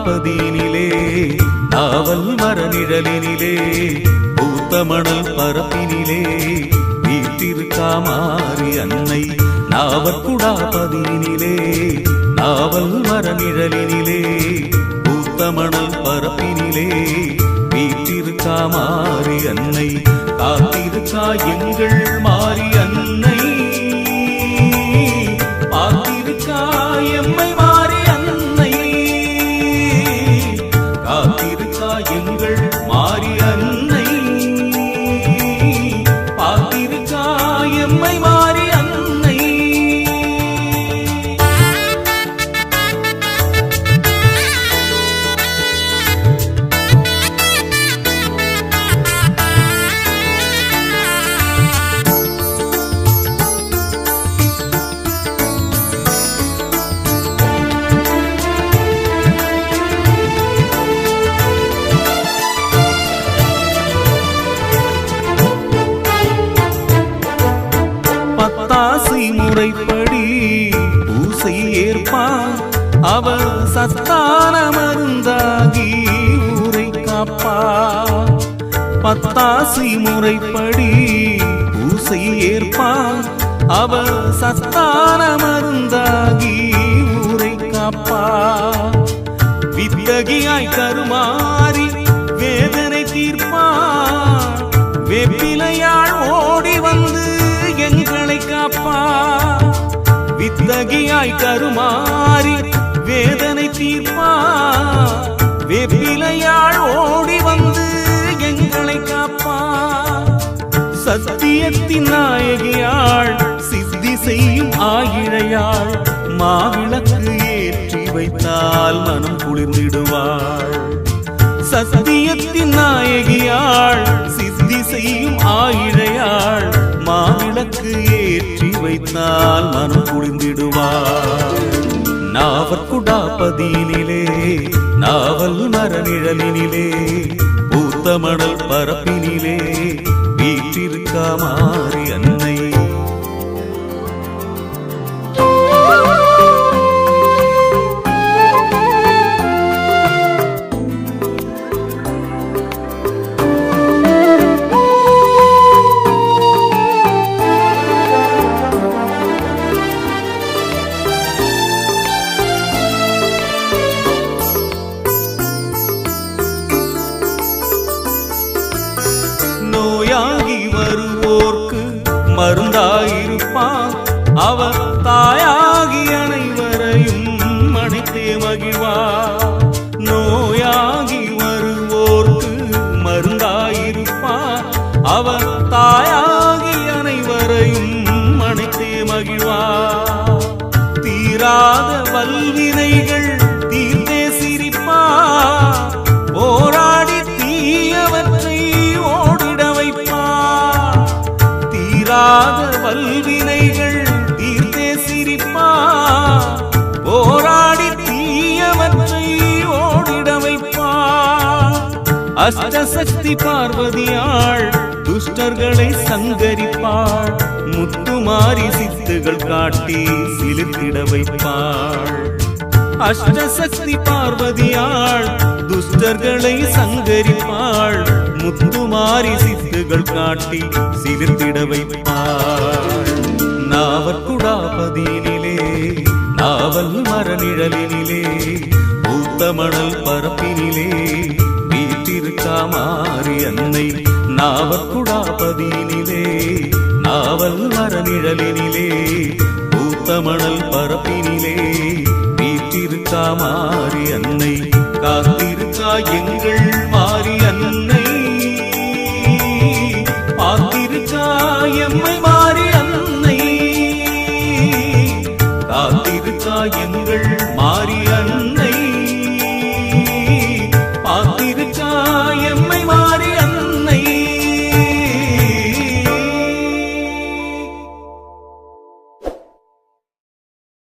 பதியினிலே நாவல் மர நிழலினிலே பூத்த மணல் பரப்பினிலே வீற்றிருக்கா மாறி அன்னை நாவற்குடா பதியினிலே நாவல் மர நிழலினிலே பூத்த மணல் பரப்பினிலே வீற்றிருக்கா மாறி அன்னை காத்திருக்கா எங்கள் மாறி அன்னை பார்த்திருக்கா எம்மை மாறி அன்னை காத்திருக்கா எங்கள் மாறி அன்னை பார்த்திருக்கா எம்மை மாறி அன்னை பத்தாசி முறைப்படி பூசை ஏற்பான் அவர் சத்தான மருந்தாகி ஊரை காப்பா பத்தாசி முறைப்படி பூசை ஏற்பான் அவர் சத்தான மருந்தாகி ஊரை காப்பா வித்தகியாய் கருமாறி வேதனை தீர்ப்பான் வெப்பிலையாள் ஓடி வந்து எங்களை காப்பா வித்தகியாய் கருமாறி வேதனை தீர்ப்பா வெப்பிலையாள் ஓடி வந்து எங்களை காப்பா சத்தியத்தின் நாயகியாள் சித்தி செய்யும் ஆயிழையாள் மாவிளக்கு ஏற்றி வைத்தால் மனம் குளிர்ந்திடுவாள் சத்தியத்தின் நாயகியாள் சித்தி செய்யும் ஆயிழையாள் மாவிளக்கு ஏற்றி வைத்தால் மனம் குளிர்ந்திடுவாள் நாவற்குடா பதியினிலே நாவல் மர நிழலினிலே பூத்த மணல் பரப்பினிலே வீற்றிருக்கா மாறி அன்னை நோயாகி வருவோர்க்கு மருந்தாயிருப்பான் அவர் தாயாகி அனைவரையும் அணைத்தே மகிழ்வார் நோயாகி வருவோர்க்கு மருந்தாயிருப்பான் அவர் தாயாகி அனைவரையும் அணைத்தே மகிழ்வார் தீராத வல்வினைகள் தீர்த்தே சிரிப்பார் போராடி தீயவற்றை ஓடிட வைப்பார் தீராத வல்வினைகள் தீர்த்தே சிரிப்பார் போராடி தீயவற்றை ஓடிட வைப்பார் அஷ்டசக்தி பார்வதியாள் துஷ்டர்களை சங்கரிப்பாள் முத்துமாரி சித்துகள் காட்டி சிலிர்த்திட வைப்பாள் அஷ்டசக்தி பார்வதியாள் துஷ்டர்களை சங்கரிப்பாள் முத்துமாரி சித்துகள் காட்டி சிலிர்த்திட வைப்பாள் நாவற்குடா பதியினிலே நாவல் மர நிழலினிலே பூத்த மணல் பரப்பினிலே வீற்றிருக்கா மாறி அன்னை நாவற்குடா பதியினிலே நாவல் மர நிழலினிலே பூத்த மணல் பரப்பினிலே வீற்றிருக்கா மாறி அன்னை காத்திருக்கா எங்கள்